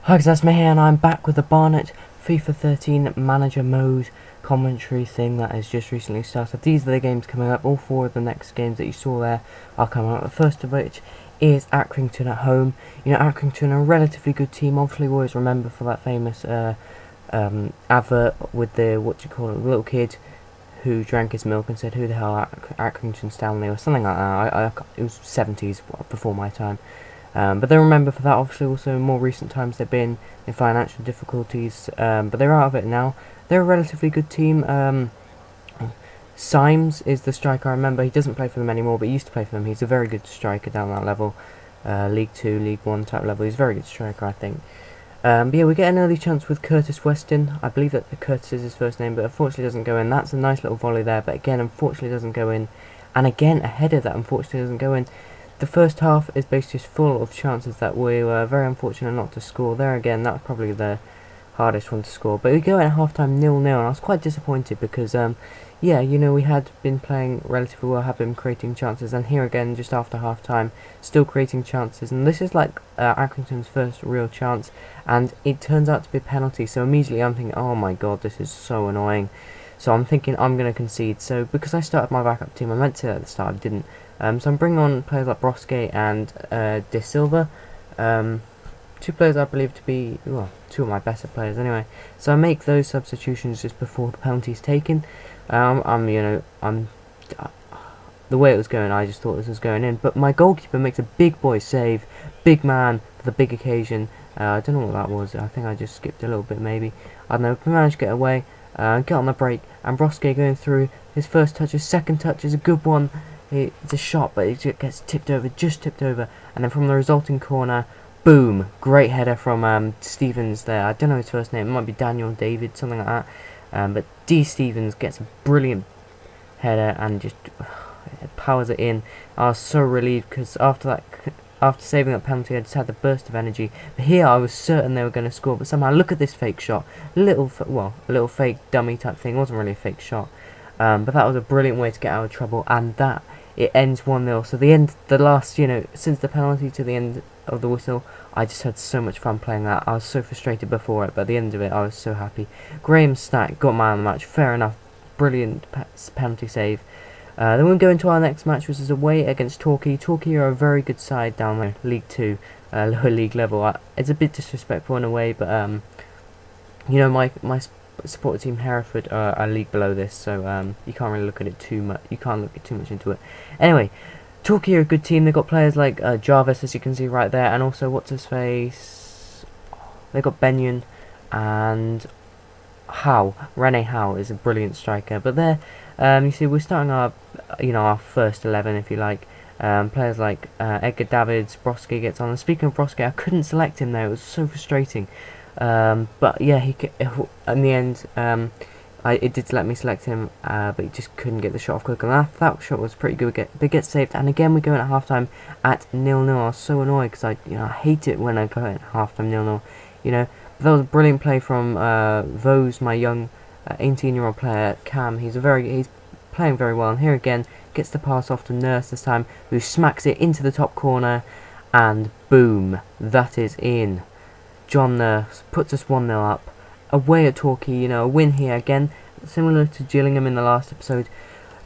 Hi guys, that's me here and I'm back with the Barnet FIFA 13 manager mode commentary thing that has just recently started. These are the games coming up. All four of the next games that you saw there are coming up. The first of which is Accrington at home. You know, Accrington are a relatively good team. Obviously, we always remember for that famous advert with the, little kid who drank his milk and said, "Who the hell are Accrington Stanley?" or something like that. It was 70s before my time. But they remember for that. Obviously, also in more recent times they've been in financial difficulties, but they're out of it now. They're a relatively good team. Symes is the striker. I remember he doesn't play for them anymore, but he used to play for them. He's a very good striker down that level, League 2, League 1 type level. He's a very good striker, I think. But yeah, we get an early chance with Curtis Weston. I believe that Curtis is his first name, but unfortunately doesn't go in. That's a nice little volley there, but again, unfortunately doesn't go in. And again, a header that unfortunately doesn't go in. The first half is basically just full of chances that we were very unfortunate not to score. There again, that's probably the hardest one to score. But we go at half-time 0-0, and I was quite disappointed because, yeah, you know, we had been playing relatively well, had been creating chances, and here again, just after half-time, still creating chances. And this is like Accrington's first real chance, and it turns out to be a penalty. So immediately I'm thinking, oh my god, this is so annoying. So I'm thinking I'm going to concede. So because I started my backup team, I meant to at the start, I didn't. So I'm bringing on players like Broske and De Silva, two players I believe to be, well, two of my better players anyway. So I make those substitutions just before the penalty's taken. The way it was going, I just thought this was going in. But my goalkeeper makes a big boy save, big man for the big occasion. I don't know what that was. I think I just skipped a little bit maybe. I don't know. We managed to get away, get on the break, and Broske going through. His first touch, his second touch is a good one. It's a shot, but it gets tipped over, just tipped over, and then from the resulting corner, boom! Great header from Stevens there. I don't know his first name. It might be Daniel David, something like that. But D. Stevens gets a brilliant header and just powers it in. I was so relieved because after saving that penalty, I just had the burst of energy. But here, I was certain they were going to score. But somehow, look at this fake shot. A little fake dummy type thing. It wasn't really a fake shot. But that was a brilliant way to get out of trouble, and that it ends 1-0. So the last, since the penalty to the end of the whistle, I just had so much fun playing that. I was so frustrated before it, but at the end of it, I was so happy. Graham Stack got man of the match. Fair enough. Brilliant penalty save. Then we go into our next match, which is away against Torquay. Torquay are a very good side down there, League 2, lower league level. It's a bit disrespectful in a way, but my supporter team Hereford are a league below this, so you can't really look at it too much. You can't look too much into it. Anyway, Torquay are a good team. They've got players like Jarvis, as you can see right there, and also what's his face. They've got Benyon and Howe. Rene Howe is a brilliant striker. But there, you see, we're starting our first 11, if you like. Players like Edgar Davids, Broske gets on. And speaking of Broske, I couldn't select him there. It was so frustrating. But yeah, in the end, it did let me select him, but he just couldn't get the shot off quick. And that shot was pretty good. But it gets saved. And again, we go in at halftime at 0-0. I was so annoyed because I hate it when I go in at halftime 0-0. But that was a brilliant play from Vose, my young 18-year-old player Cam. He's playing very well. And here again, gets the pass off to Nurse this time, who smacks it into the top corner, and boom, that is in. John Nurse puts us 1-0 up. Away at Torquay, a win here again, similar to Gillingham in the last episode.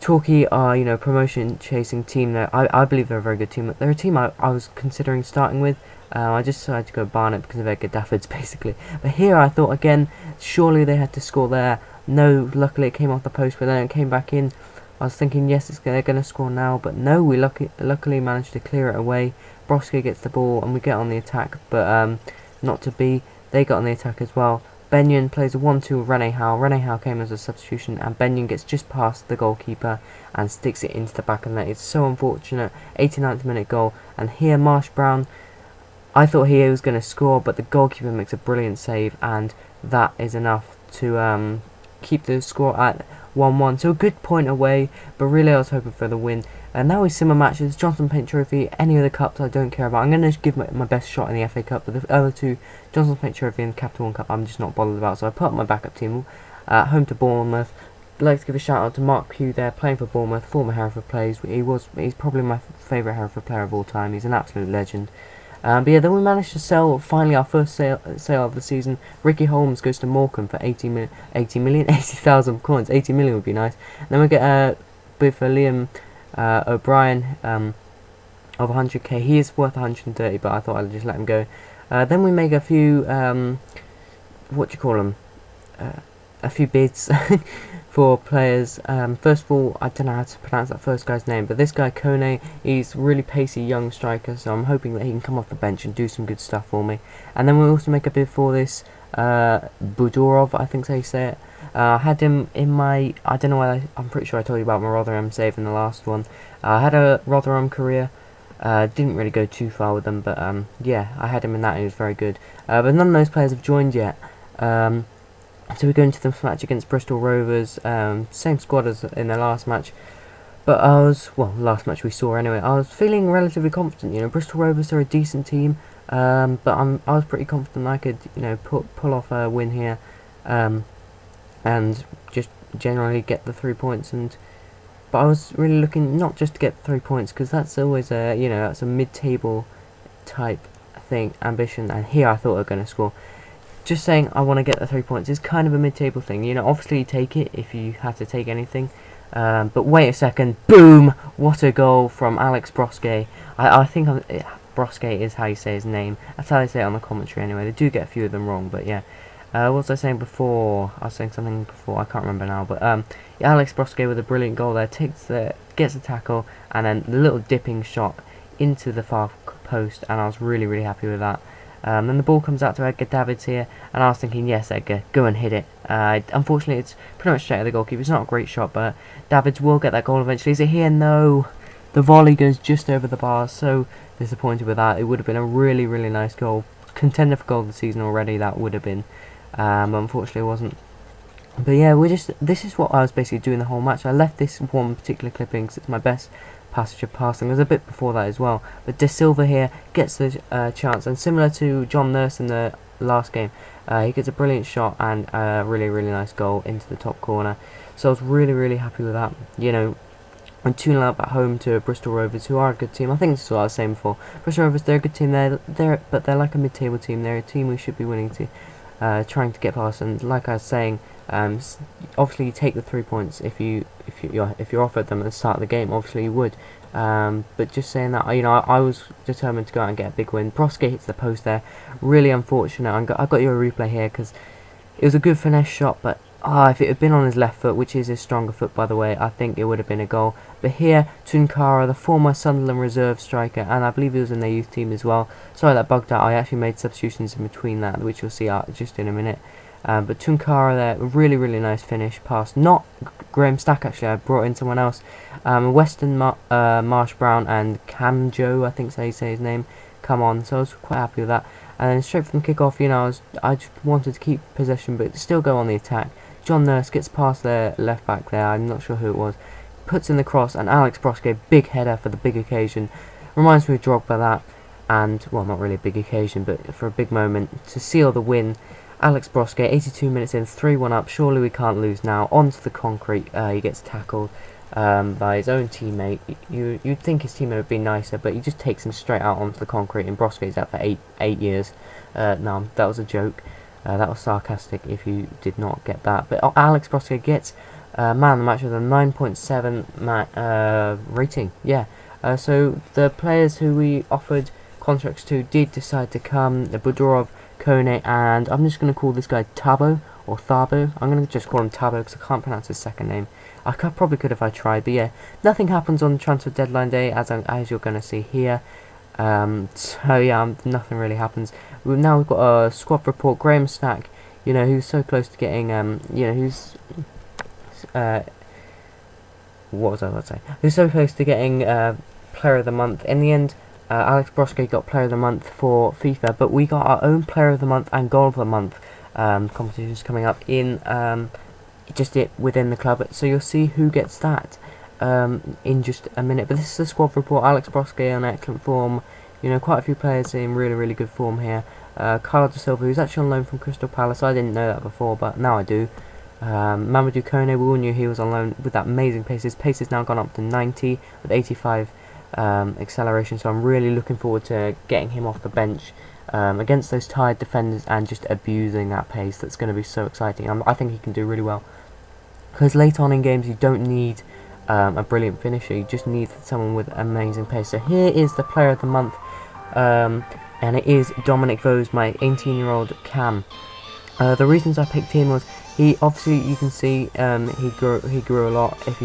Torquay are, promotion-chasing team. I believe they're a very good team. They're a team I was considering starting with. I just decided to go Barnet because of Edgar Davids, basically. But here I thought, again, surely they had to score there. No, luckily it came off the post, but then it came back in. I was thinking, yes, they're going to score now, but no, we luckily managed to clear it away. Broske gets the ball, and we get on the attack, but not to be. They got on the attack as well. Benyon plays a 1-2 with Rene Howe. Rene Howe came as a substitution, and Benyon gets just past the goalkeeper and sticks it into the back of the net. It's so unfortunate. 89th minute goal, and here Marsh Brown, I thought he was going to score, but the goalkeeper makes a brilliant save, and that is enough to keep the score at 1-1. So a good point away, but really I was hoping for the win. And now we similar matches, Johnson Paint Trophy, any of the cups I don't care about. I'm going to give my best shot in the FA Cup, but the other two, Johnson Paint Trophy and Capital One Cup, I'm just not bothered about. So I put up my backup team, home to Bournemouth. I'd like to give a shout out to Mark Pugh there, playing for Bournemouth, former Hereford player. He's probably my favourite Hereford player of all time. He's an absolute legend. But yeah, then we managed to sell finally our first sale of the season. Ricky Holmes goes to Morecambe for 80,000 coins. 80 million would be nice. And then we get a bid for Liam O'Brien of 100k. He is worth 130, but I thought I'd just let him go. Then we make a few what do you call them? A few bids for players. First of all, I don't know how to pronounce that first guy's name, but this guy Kone, he's really pacey young striker, so I'm hoping that he can come off the bench and do some good stuff for me. And then we also make a bid for this Budorov, I think they say it. I had him in my, I don't know why, I'm pretty sure I told you about my Rotherham save in the last one. I had a Rotherham career. Didn't really go too far with them, but yeah, I had him in that and he was very good. But none of those players have joined yet. So we go into the match against Bristol Rovers, same squad as in the last match. But last match we saw anyway, I was feeling relatively confident. You know, Bristol Rovers are a decent team, but I was pretty confident I could, you know, pull off a win here, and just generally get the 3 points. But I was really looking not just to get 3 points, because that's always a, you know, that's a mid-table type thing, ambition. And here I thought we were going to score. Just saying I want to get the 3 points is kind of a mid-table thing. You know, obviously you take it if you have to take anything. But wait a second, boom! What a goal from Alex Broske. I think Broske is how you say his name. That's how they say it on the commentary anyway. They do get a few of them wrong, but yeah. What was I saying before? I was saying something before, I can't remember now. But yeah, Alex Broske with a brilliant goal there. Gets the tackle, and then the little dipping shot into the far post, and I was really, really happy with that. Then the ball comes out to Edgar Davids here, and I was thinking, yes, Edgar, go and hit it. Unfortunately, it's pretty much straight at the goalkeeper. It's not a great shot, but Davids will get that goal eventually. Is it here? No. The volley goes just over the bar. So disappointed with that. It would have been a really, really nice goal. Contender for goal of the season already, that would have been. But unfortunately, it wasn't. But yeah, this is what I was basically doing the whole match. I left this one particular clipping because it's my best passage of passing. There's a bit before that as well, but De Silva here gets the chance, and similar to John Nurse in the last game, he gets a brilliant shot and a really, really nice goal into the top corner. So I was really, really happy with that. You know, I'm 2-0 up at home to Bristol Rovers, who are a good team. I think this is what I was saying before. Bristol Rovers, they're a good team. But they're like a mid-table team. They're a team we should be winning to, trying to get past. And like I was saying, obviously you take the 3 points if you're offered them at the start of the game. Obviously you would, but just saying that, you know, I was determined to go out and get a big win. Broske hits the post there, really unfortunate. I got you a replay here because it was a good finesse shot, but if it had been on his left foot, which is his stronger foot by the way, I think it would have been a goal. But here, Tunkara, the former Sunderland reserve striker, and I believe he was in their youth team as well. Sorry that bugged out. I actually made substitutions in between that, which you'll see out just in a minute. But Tunkara there, really, really nice finish pass. Not Graham Stack actually, I brought in someone else. Weston Marsh Brown and Camjo, I think so you say his name, come on. So I was quite happy with that. And then straight from the kick-off, you know, I just wanted to keep possession but still go on the attack. John Nurse gets past their left back there, I'm not sure who it was. Puts in the cross, and Alex Broske, big header for the big occasion. Reminds me of Drogba that. And, well, not really a big occasion, but for a big moment to seal the win. Alex Broske, 82 minutes in, 3-1 up. Surely we can't lose now. Onto the concrete. He gets tackled by his own teammate. You'd think his teammate would be nicer, but he just takes him straight out onto the concrete. And Broske's out for eight years. No, that was a joke. That was sarcastic if you did not get that. But Alex Broske gets man of the match with a 9.7 rating. Yeah. So the players who we offered contracts to did decide to come. The Budorov, Kone, and I'm just going to call this guy Tabo or Thabo. I'm going to just call him Tabo because I can't pronounce his second name. I probably could if I tried, but yeah, nothing happens on transfer deadline day as you're going to see here. So yeah, nothing really happens. Now we've got a squad report. Graham Stack, you know, who's so close to getting, you know, who's what was I about to say? Who's so close to getting Player of the Month. In the end, Alex Broske got Player of the Month for FIFA, but we got our own Player of the Month and Goal of the Month competitions coming up in within the club. So you'll see who gets that in just a minute. But this is the squad report. Alex Broske on excellent form. You know, quite a few players in really, really good form here. Carlo De Silva, who's actually on loan from Crystal Palace. I didn't know that before, but now I do. Mamadou Kone, we all knew he was on loan with that amazing pace. His pace has now gone up to 90 with 85 acceleration, so I'm really looking forward to getting him off the bench against those tired defenders and just abusing that pace. That's going to be so exciting. I think he can do really well, because late on in games you don't need a brilliant finisher, you just need someone with amazing pace. So here is the player of the month, and it is Dominic Vose, my 18-year-old Cam. The reasons I picked him was he obviously, you can see he grew a lot if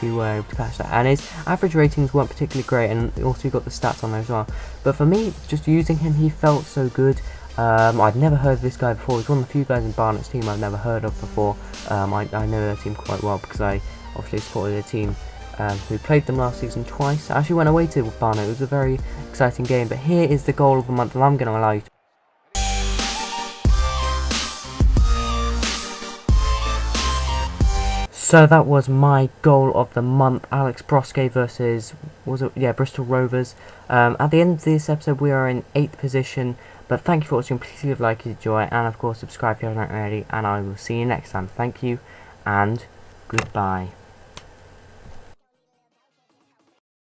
you were able to catch that, and his average ratings weren't particularly great, and also got the stats on there as well. But for me, just using him, he felt so good. I'd never heard of this guy before. He's one of the few guys in Barnet's team I've never heard of before. I know their team quite well because I obviously supported their team who played them last season twice. I actually went away to Barnet. It was a very exciting game. But here is the goal of the month, and I'm going to allow you to. So that was my goal of the month, Alex Broske versus, Bristol Rovers. At the end of this episode, we are in 8th position. But thank you for watching. Please leave a like if you enjoy, and of course subscribe if you haven't already. And I will see you next time. Thank you, and goodbye.